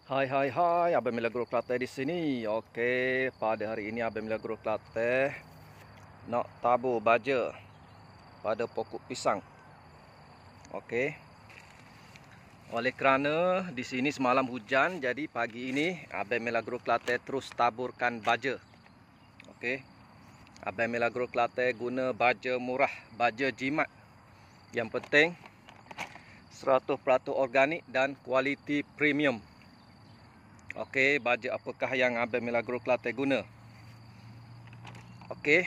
Hai, Abang Milagro Kelantan di sini. Okey, pada hari ini Abang Milagro Kelantan nak tabur baja pada pokok pisang. Okey. Oleh kerana di sini semalam hujan, jadi pagi ini Abang Milagro Kelantan terus taburkan baja. Okey. Abang Milagro Kelantan guna baja murah, baja jimat. Yang penting 100% organik dan kualiti premium. Okey, baja apakah yang Abang Milagro Kelantan guna? Okey.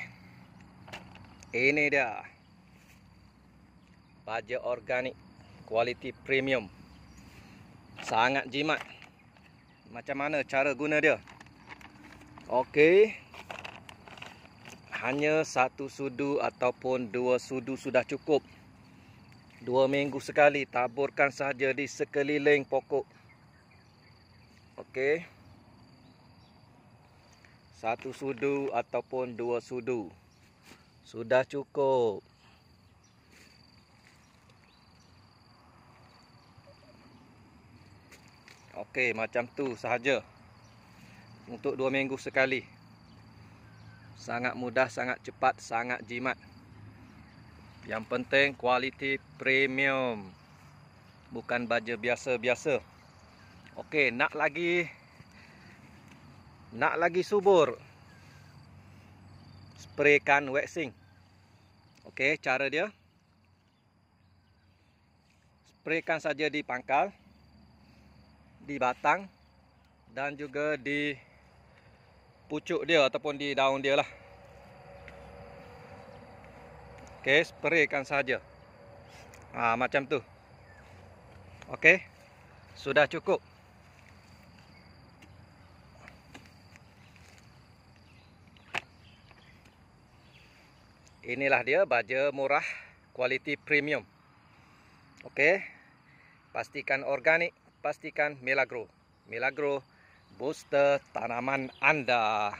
Ini dia. Baja organik kualiti premium. Sangat jimat. Macam mana cara guna dia? Okey. Hanya 1 sudu ataupun 2 sudu sudah cukup. 2 minggu sekali taburkan sahaja di sekeliling pokok. Okey. 1 sudu ataupun 2 sudu sudah cukup. Okey, macam tu sahaja. Untuk 2 minggu sekali. Sangat mudah, sangat cepat, sangat jimat. Yang penting kualiti premium. Bukan baja biasa-biasa. Okey, nak lagi subur. Spraykan waxing. Okey, cara dia. Spraykan saja di pangkal, di batang dan juga di pucuk dia ataupun di daun dia lah. Okey, spraykan saja. Macam tu. Okey. Sudah cukup. Inilah dia baja murah kualiti premium. Okey. Pastikan organik, pastikan Milagro. Milagro booster tanaman anda.